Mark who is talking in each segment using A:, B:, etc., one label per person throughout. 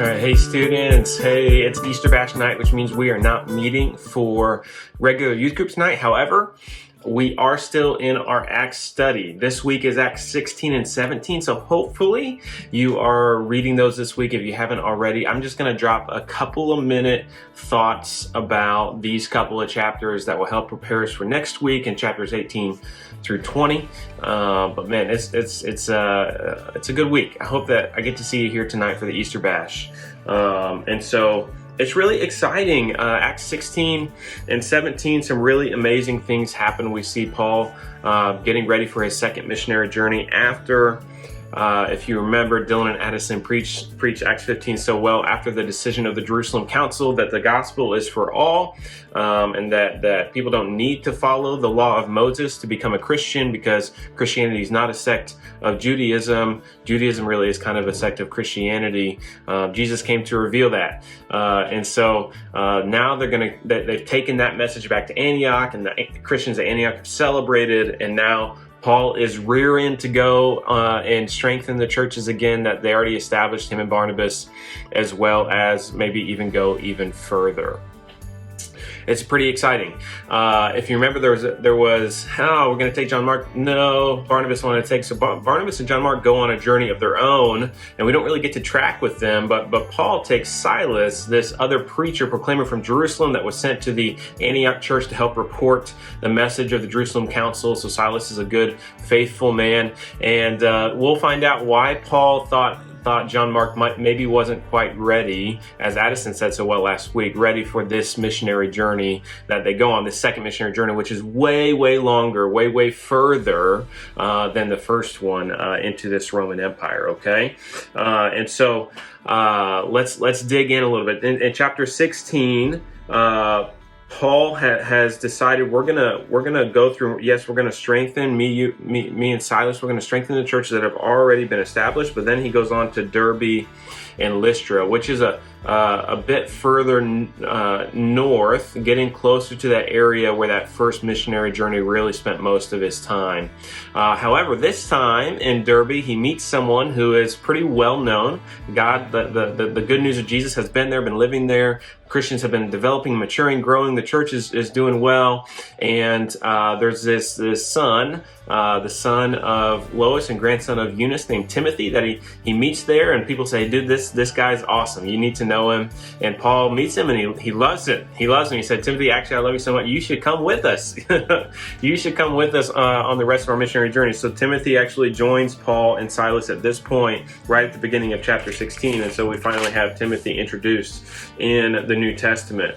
A: All right, hey students, hey, it's Easter Bash night, which means we are not meeting for regular youth groups night. However, we are still in our Acts study. This week is Acts 16 and 17, so hopefully you are reading those this week if you haven't already. I'm just going to drop a couple of minute thoughts about these couple of chapters that will help prepare us for next week in chapters 18 through 20. But man, it's a good week. I hope that I get to see you here tonight for the Easter Bash. And so it's really exciting. Acts 16 and 17, some really amazing things happen. We see Paul getting ready for his second missionary journey after, if you remember, Dylan and Addison preach Acts 15 so well, after the decision of the Jerusalem Council that the gospel is for all, and that people don't need to follow the law of Moses to become a Christian, because Christianity is not a sect of Judaism. Judaism really is kind of a sect of Christianity. Jesus came to reveal that. And so now they've taken that message back to Antioch, and the Christians at Antioch have celebrated, and now Paul is rearing to go and strengthen the churches again that they already established, him and Barnabas, as well as maybe even go even further. It's pretty exciting. If you remember, there was we're going to take John Mark. No, Barnabas wanted to take. So Barnabas and John Mark go on a journey of their own, and we don't really get to track with them. But Paul takes Silas, this other preacher, proclaimer from Jerusalem that was sent to the Antioch church to help report the message of the Jerusalem Council. So Silas is a good, faithful man, and we'll find out why Paul thought John Mark maybe wasn't quite ready, as Addison said so well last week, ready for this missionary journey that they go on, this second missionary journey, which is way, way longer, way, way further than the first one into this Roman Empire, okay? And so let's dig in a little bit. In chapter 16, Paul has decided we're gonna go through. Yes, we're gonna strengthen me and Silas. We're gonna strengthen the churches that have already been established. But then he goes on to Derbe and Lystra, which is a bit further north, getting closer to that area where that first missionary journey really spent most of his time. However, this time in Derbe, he meets someone who is pretty well known. The good news of Jesus has been there, been living there. Christians have been developing, maturing, growing. The church is doing well. And there's this son, the son of Lois and grandson of Eunice, named Timothy, that he meets there. And people say, dude, this guy's awesome. You need to know him. And Paul meets him, and he loves it. He loves him. He said, Timothy, actually, I love you so much. You should come with us. You should come with us on the rest of our missionary journey. So Timothy actually joins Paul and Silas at this point, right at the beginning of chapter 16. And so we finally have Timothy introduced in the New Testament.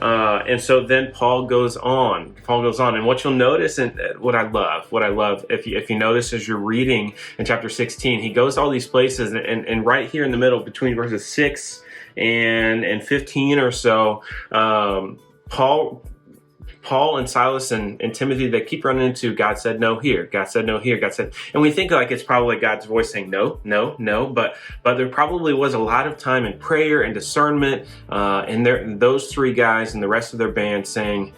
A: And so then Paul goes on, and what you'll notice, and what I love, if you notice as you're reading in chapter 16, he goes to all these places, and right here in the middle, between verses 6 and 15 or so, Paul and Silas and Timothy, they keep running into God said no here, God said no here, God said, and we think like it's probably God's voice saying no, no, no, but there probably was a lot of time in prayer and discernment, and those three guys and the rest of their band saying,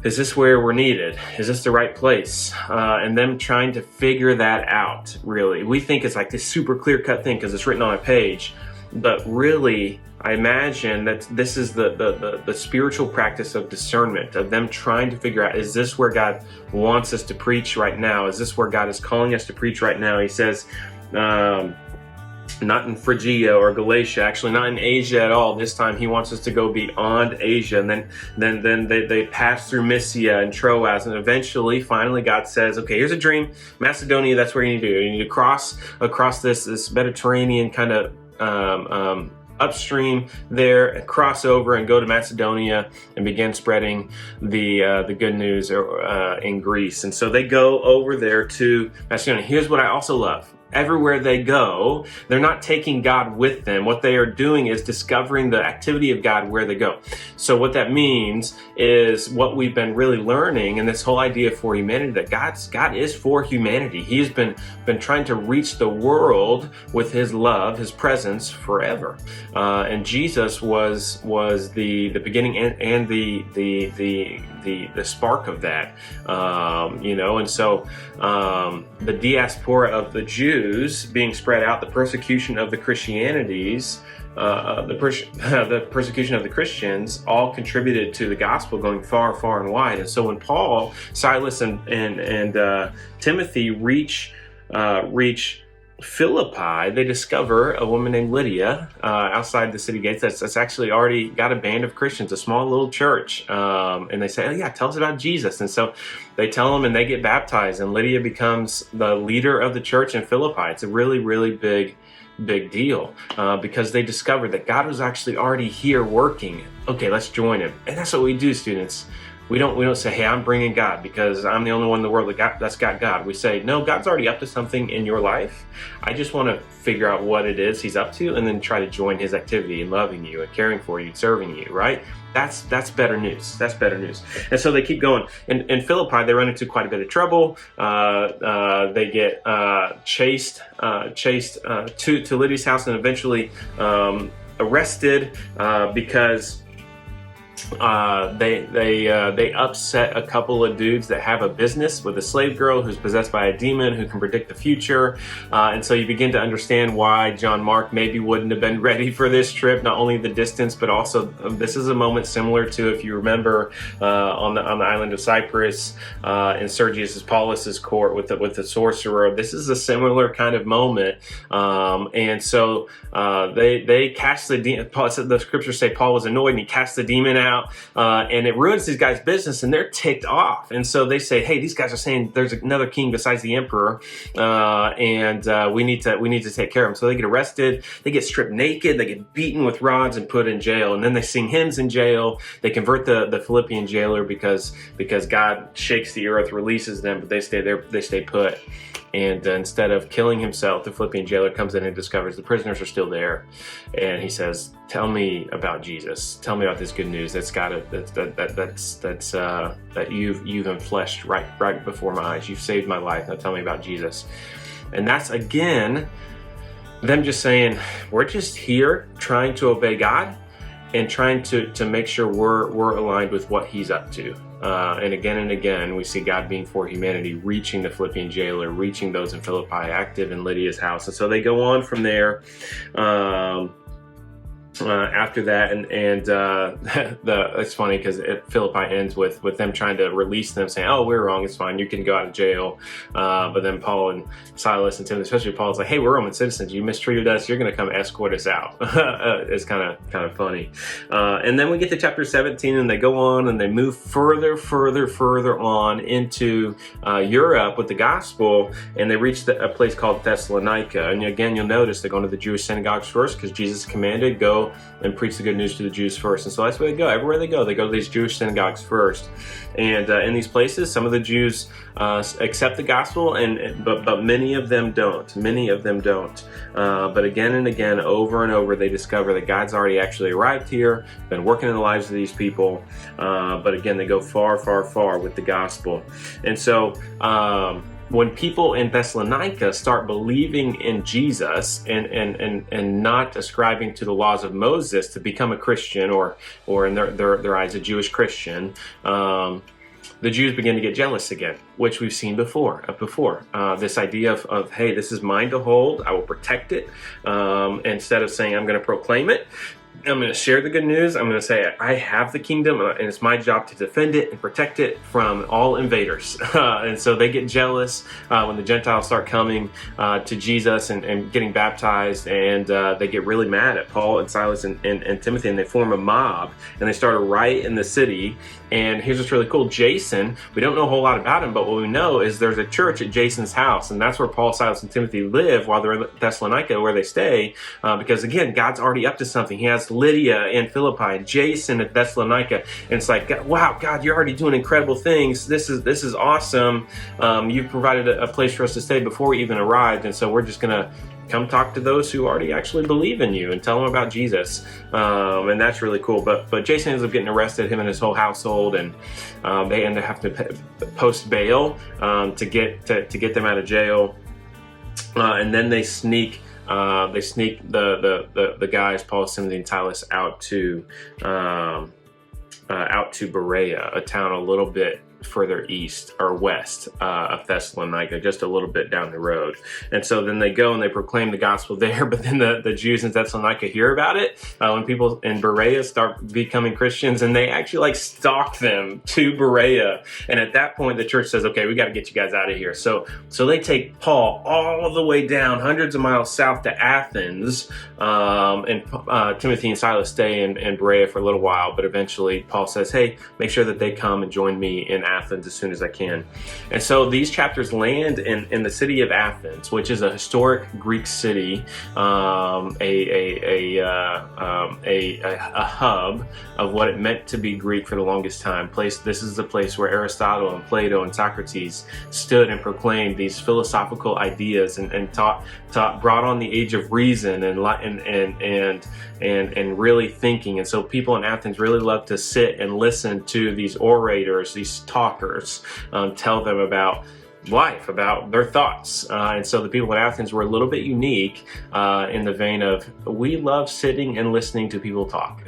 A: is this where we're needed? Is this the right place? And them trying to figure that out, really. We think it's like this super clear-cut thing because it's written on a page, but really, I imagine that this is the spiritual practice of discernment, of them trying to figure out, is this where God wants us to preach right now? Is this where God is calling us to preach right now? He says, not in Phrygia or Galatia, actually not in Asia at all. This time he wants us to go beyond Asia, and then they pass through Mysia and Troas, and eventually, finally, God says, okay, here's a dream, Macedonia, that's where you need to do. You need to cross across this Mediterranean kind of upstream there, and cross over and go to Macedonia and begin spreading the good news in Greece. And so they go over there to Macedonia. Here's what I also love. Everywhere they go, they're not taking God with them. What they are doing is discovering the activity of God where they go. So what that means is what we've been really learning, and this whole idea for humanity, that God is for humanity. He's been trying to reach the world with his love, his presence forever. And Jesus was the beginning and the spark of that. And so the diaspora of the Jews being spread out, the persecution of the Christianities, the persecution of the Christians all contributed to the gospel going far, far and wide. And so when Paul, Silas, and Timothy reach Philippi, they discover a woman named Lydia outside the city gates that's actually already got a band of Christians, a small little church. And they say, oh yeah, tell us about Jesus. And so they tell them and they get baptized, and Lydia becomes the leader of the church in Philippi. It's a really, really big deal because they discovered that God was actually already here working. Okay, let's join him. And that's what we do, students. We don't say, hey, I'm bringing God because I'm the only one in the world that's got God. We say, no, God's already up to something in your life. I just want to figure out what it is he's up to and then try to join his activity in loving you and caring for you and serving you, right? That's better news. That's better news. And so they keep going. In Philippi, they run into quite a bit of trouble. They get chased to Lydia's house and eventually arrested because they upset a couple of dudes that have a business with a slave girl who's possessed by a demon who can predict the future. And so you begin to understand why John Mark maybe wouldn't have been ready for this trip, not only the distance, but also this is a moment similar to, if you remember, on the island of Cyprus in Sergius Paulus's court with the sorcerer. This is a similar kind of moment. And so they cast the demon. The scriptures say Paul was annoyed and he cast the demon out. And it ruins these guys' business, and they're ticked off. And so they say, "Hey, these guys are saying there's another king besides the emperor, and we need to take care of him." So they get arrested, they get stripped naked, they get beaten with rods and put in jail. And then they sing hymns in jail. They convert the Philippian jailer because God shakes the earth, releases them, but they stay there. They stay put. And instead of killing himself, the Philippian jailer comes in and discovers the prisoners are still there, and he says, "Tell me about Jesus. Tell me about this good news that you've enfleshed right before my eyes. You've saved my life. Now tell me about Jesus." And that's again them just saying, "We're just here trying to obey God and trying to make sure we're aligned with what He's up to." And again, we see God being for humanity, reaching the Philippian jailer, reaching those in Philippi, active in Lydia's house. And so they go on from there. After that, and it's funny because Philippi ends with them trying to release them, saying, "Oh, we're wrong. It's fine. You can go out of jail." But then Paul and Silas and Timothy, especially Paul's like, "Hey, we're Roman citizens. You mistreated us. You're going to come escort us out." It's kind of funny. And then we get to chapter 17, and they go on and they move further on into Europe with the gospel, and they reach a place called Thessalonica. And again, you'll notice they're going to the Jewish synagogues first because Jesus commanded, "Go and preach the good news to the Jews first." And so that's where they go. Everywhere they go to these Jewish synagogues first. And in these places, some of the Jews accept the gospel, but many of them don't. But again and again, over and over, they discover that God's already actually arrived here, been working in the lives of these people. But again, they go far with the gospel. And so when people in Thessalonica start believing in Jesus and not ascribing to the laws of Moses to become a Christian or in their eyes a Jewish Christian, the Jews begin to get jealous again, which we've seen before. This idea of, hey, this is mine to hold, I will protect it. Instead of saying I'm going to proclaim it, I'm going to share the good news. I'm going to say I have the kingdom, and it's my job to defend it and protect it from all invaders. And so they get jealous when the Gentiles start coming to Jesus and getting baptized, and they get really mad at Paul and Silas and Timothy, and they form a mob, and they start a riot in the city. And here's what's really cool. Jason, we don't know a whole lot about him, but what we know is there's a church at Jason's house, and that's where Paul, Silas, and Timothy live while they're in Thessalonica, where they stay, because again, God's already up to something. He has Lydia in Philippi and Jason at Thessalonica, and it's like, wow, God, you're already doing incredible things. This is awesome. You've provided a place for us to stay before we even arrived, and so we're just gonna come talk to those who already actually believe in you and tell them about Jesus. And that's really cool. But Jason ends up getting arrested, him and his whole household, and they end up having to post bail to get them out of jail. And then they sneak the guys, Paul, Timothy, and Silas, out to Berea, a town a little bit further east or west of Thessalonica, just a little bit down the road. And so then they go and they proclaim the gospel there, but then the Jews in Thessalonica hear about it when people in Berea start becoming Christians, and they actually like stalk them to Berea. And at that point, the church says, okay, we got to get you guys out of here. So they take Paul all the way down hundreds of miles south to Athens, and Timothy and Silas stay in Berea for a little while, but eventually Paul says, hey, make sure that they come and join me in Athens as soon as I can. And so these chapters land in the city of Athens, which is a historic Greek city, a hub of what it meant to be Greek for the longest time. This is the place where Aristotle and Plato and Socrates stood and proclaimed these philosophical ideas and brought on the age of reason and really thinking. And so people in Athens really love to sit and listen to these orators, these talkers, tell them about life, about their thoughts. And so the people in Athens were a little bit unique in the vein of, we love sitting and listening to people talk.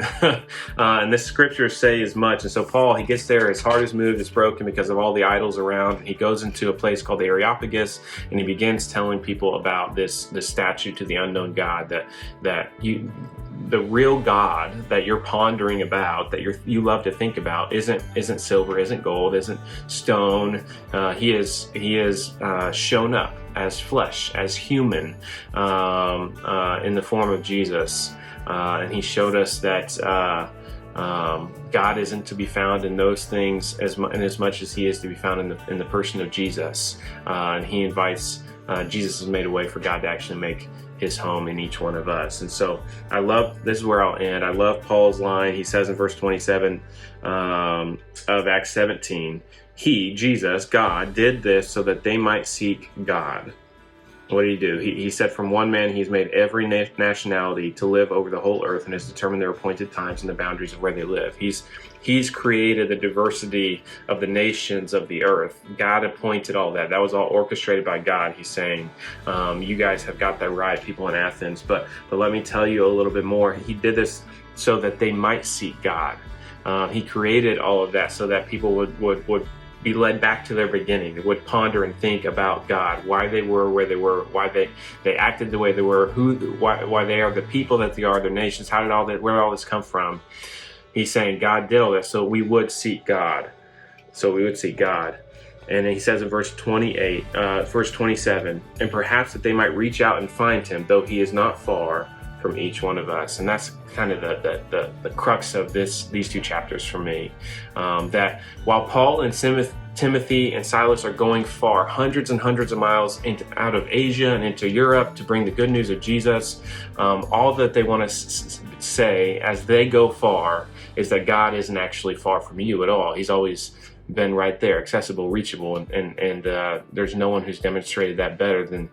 A: And the scriptures say as much. And so Paul, he gets there, his heart is moved, it's broken because of all the idols around. He goes into a place called the Areopagus, and he begins telling people about this statue to the unknown God, the real God that you're pondering about, that you love to think about, isn't silver, isn't gold, isn't stone. He is shown up as flesh, as human, in the form of Jesus, and he showed us that God isn't to be found in those things as much as he is to be found in the person of Jesus, and he invites. Jesus has made a way for God to actually make his home in each one of us. And so this is where I'll end. I love Paul's line. He says in verse 27 of Acts 17, he, Jesus, God, did this so that they might seek God. What did he do? He said, from one man he's made every nationality to live over the whole earth and has determined their appointed times and the boundaries of where they live. He's created the diversity of the nations of the earth. God appointed all that. That was all orchestrated by God. He's saying, you guys have got that right, people in Athens. But let me tell you a little bit more. He did this so that they might seek God. He created all of that so that people would be led back to their beginning. They would ponder and think about God, why they were where they were, why they acted the way they were, why they are the people that they are, their nations, where did all this come from? He's saying God did all this so we would seek God. And he says in verse 27, and perhaps that they might reach out and find him, though he is not far from each one of us. And that's kind of the crux of these two chapters for me. That while Paul and Timothy and Silas are going far, hundreds and hundreds of miles out of Asia and into Europe to bring the good news of Jesus, all that they want to say as they go far is that God isn't actually far from you at all. He's always been right there, accessible, reachable, and there's no one who's demonstrated that better than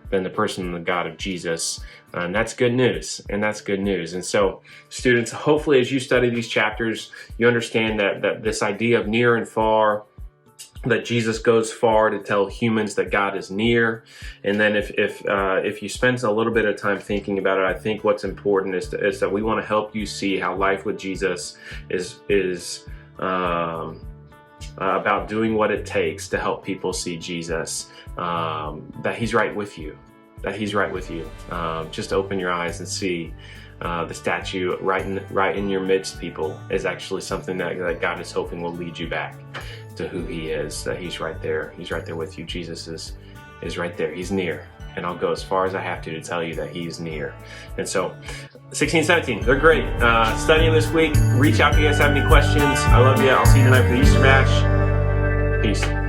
A: the person and the God of Jesus. And that's good news. And so students, hopefully as you study these chapters, you understand that this idea of near and far, that Jesus goes far to tell humans that God is near. And then if you spend a little bit of time thinking about it, I think what's important is that we want to help you see how life with Jesus is about doing what it takes to help people see Jesus, that he's right with you. Just open your eyes and see the statue right in your midst, people, is actually something that God is hoping will lead you back to who he is, that he's right there. He's right there with you. Jesus is right there. He's near. And I'll go as far as I have to tell you that he's near. And so 16, 17, they're great. Studying this week. Reach out if you guys have any questions. I love you. I'll see you tonight for the Easter Bash. Peace.